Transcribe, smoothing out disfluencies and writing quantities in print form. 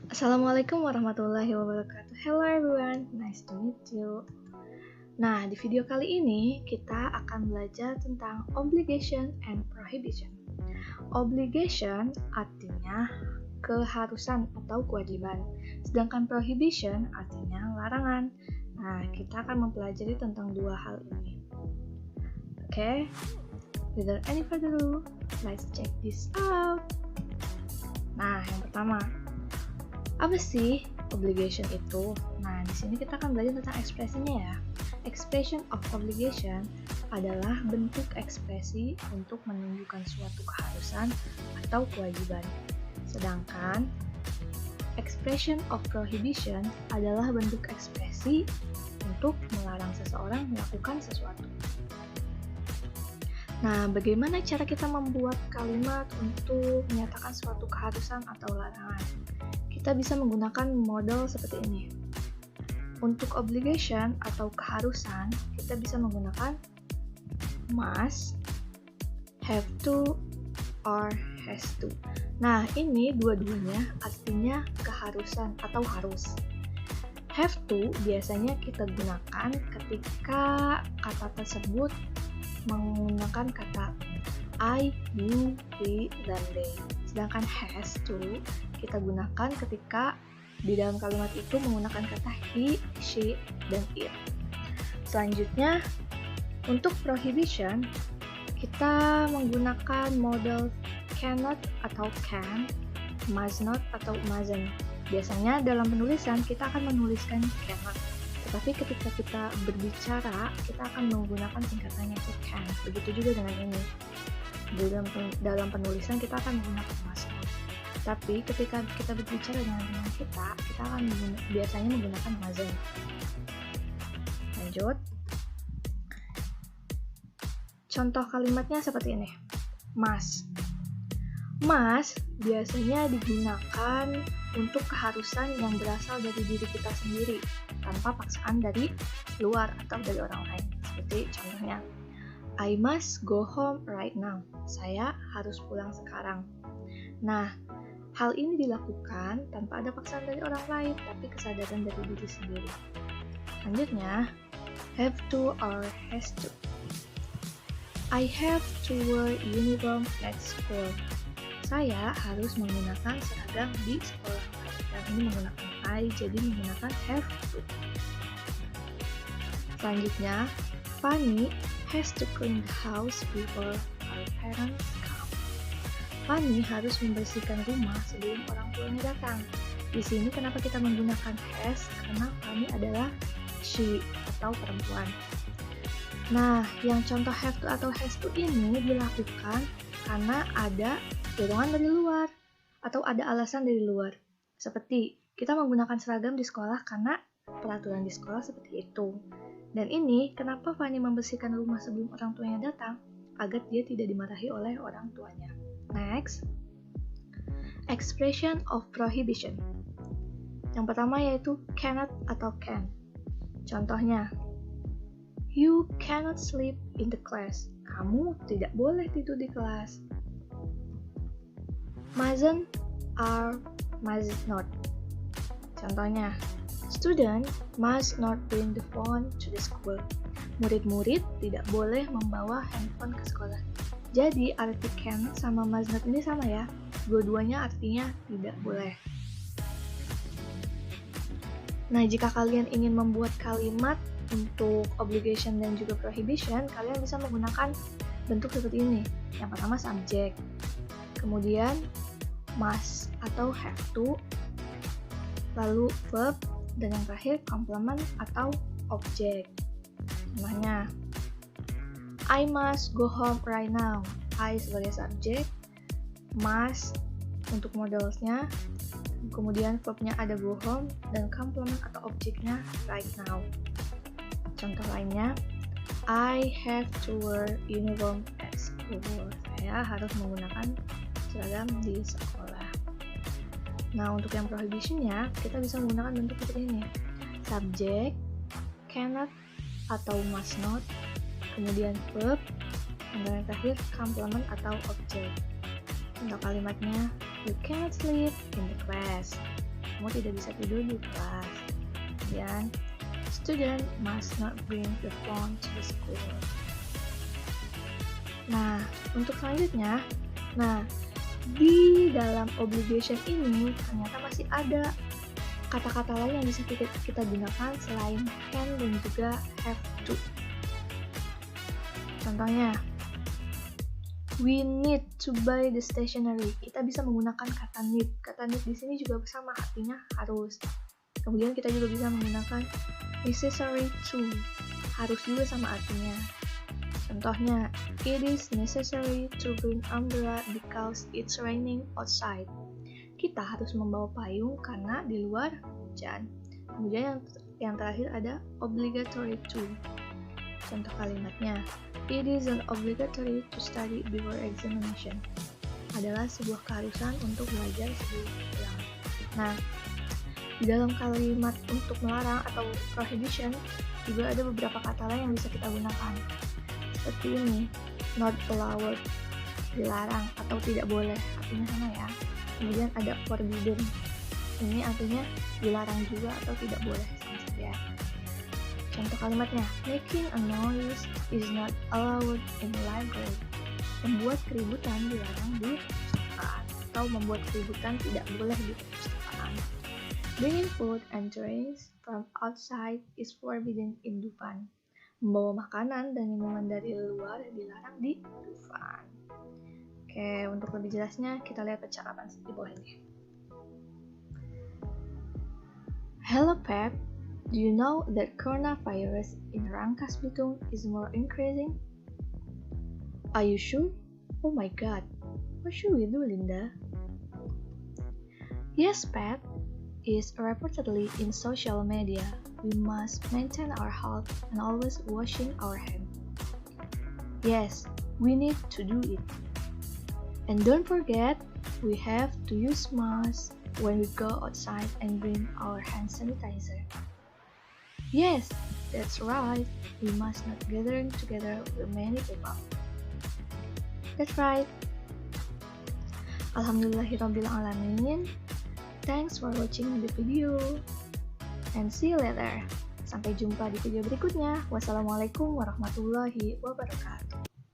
Assalamualaikum warahmatullahi wabarakatuh. Hello everyone, nice to meet you. Nah, di video kali ini kita akan belajar tentang obligation and prohibition. Obligation artinya keharusan atau kewajiban, sedangkan prohibition artinya larangan. Nah, kita akan mempelajari tentang dua hal ini. Oke, without any further ado, let's check this out. Nah, yang pertama, apa sih obligation itu? Nah, di sini kita akan belajar tentang ekspresinya ya. Expression of obligation adalah bentuk ekspresi untuk menunjukkan suatu keharusan atau kewajiban. Sedangkan expression of prohibition adalah bentuk ekspresi untuk melarang seseorang melakukan sesuatu. Nah, bagaimana cara kita membuat kalimat untuk menyatakan suatu keharusan atau larangan? Kita bisa menggunakan model seperti ini. Untuk obligation atau keharusan, kita bisa menggunakan must, have to, or has to. Nah, ini dua-duanya artinya keharusan atau harus. Have to biasanya kita gunakan ketika kata tersebut menggunakan kata I, you, we, dan they. Sedangkan has to kita gunakan ketika di dalam kalimat itu menggunakan kata he, she, dan it. Selanjutnya, untuk prohibition, kita menggunakan model cannot atau can, must not atau mustn't. Biasanya dalam penulisan kita akan menuliskan cannot, tetapi ketika kita berbicara, kita akan menggunakan singkatannya itu can. Begitu juga dengan ini. Dalam penulisan kita akan menggunakan must not. Tapi ketika kita berbicara dengan teman kita akan biasanya menggunakan mustn't. Lanjut. Contoh kalimatnya seperti ini. Must. Must biasanya digunakan untuk keharusan yang berasal dari diri kita sendiri, tanpa paksaan dari luar atau dari orang lain. Seperti contohnya, I must go home right now. Saya harus pulang sekarang. Nah, hal ini dilakukan tanpa ada paksaan dari orang lain, tapi kesadaran dari diri sendiri. Selanjutnya, have to or has to. I have to wear uniform at school. Saya harus menggunakan seragam di sekolah. Dan ini menggunakan I, jadi menggunakan have to. Selanjutnya, Fanny has to clean the house before our parents come. Fanny harus membersihkan rumah sebelum orang tuanya datang. Di sini kenapa kita menggunakan has? Karena Fanny adalah she atau perempuan. Nah, yang contoh have to atau has to ini dilakukan karena ada dorongan dari luar atau ada alasan dari luar. Seperti kita menggunakan seragam di sekolah karena peraturan di sekolah seperti itu. Dan ini kenapa Fanny membersihkan rumah sebelum orang tuanya datang? Agar dia tidak dimarahi oleh orang tuanya. Next, expression of prohibition. Yang pertama yaitu cannot atau can. Contohnya, you cannot sleep in the class. Kamu tidak boleh tidur di kelas. Mustn't or must not. Contohnya, student must not bring the phone to the school. Murid-murid tidak boleh membawa handphone ke sekolah. Jadi arti can sama must not ini sama ya. Dua-duanya artinya tidak boleh. Nah, jika kalian ingin membuat kalimat untuk obligation dan juga prohibition, kalian bisa menggunakan bentuk seperti ini. Yang pertama subject, kemudian must atau have to, lalu verb, dan yang terakhir complement atau object. Contohnya, I must go home right now. I sebagai subject, must untuk modelsnya, kemudian verbnya ada go home, dan complement atau objeknya right now. Contoh lainnya, I have to wear uniform at school. Saya harus menggunakan seragam di sekolah. Nah, untuk yang prohibition-nya, kita bisa menggunakan bentuk seperti ini. Subject, cannot atau must not, kemudian verb, dan yang terakhir complement atau object. Untuk kalimatnya, you cannot sleep in the class. kamu tidak bisa tidur di kelas. Kemudian, student must not bring the phone to the school. Nah, untuk selanjutnya, di dalam obligation ini ternyata masih ada kata-kata lain yang bisa kita gunakan selain can dan juga have to. Contohnya, we need to buy the stationery. Kita bisa menggunakan kata need. Kata need di sini juga sama, artinya harus. Kemudian kita juga bisa menggunakan necessary to. Harus juga sama artinya. Contohnya, it is necessary to bring umbrella because it's raining outside. Kita harus membawa payung karena di luar hujan. Kemudian yang terakhir ada obligatory to. Contoh kalimatnya, it is an obligatory to study before examination. Adalah sebuah keharusan untuk belajar sebelum ujian. Nah, di dalam kalimat untuk melarang atau prohibition juga ada beberapa kata lain yang bisa kita gunakan. Seperti ini, not allowed, dilarang atau tidak boleh, artinya sama ya. Kemudian ada forbidden, ini artinya dilarang juga atau tidak boleh, sama saja. Contoh kalimatnya, making a noise is not allowed in the library. Membuat keributan dilarang di perpustakaan, atau membuat keributan tidak boleh di perpustakaan. Bringing food and drinks from outside is forbidden in Dufan. Membawa makanan dan minuman dari luar dilarang di Dufan. Oke, untuk lebih jelasnya kita lihat percakapan di bawah ini. Hello Pep, do you know that coronavirus in Rangkas Bitung is more increasing? Are you sure? Oh my god, what should we do, Linda? Yes, Pep, is reportedly in social media. We must maintain our health and always washing our hands. Yes, we need to do it. And don't forget, we have to use masks when we go outside and bring our hand sanitizer. Yes, that's right. We must not gather together with many people. That's right. Alhamdulillahirrabbilalamin. Thanks for watching the video. And see you later. Sampai jumpa di video berikutnya. Wassalamualaikum warahmatullahi wabarakatuh.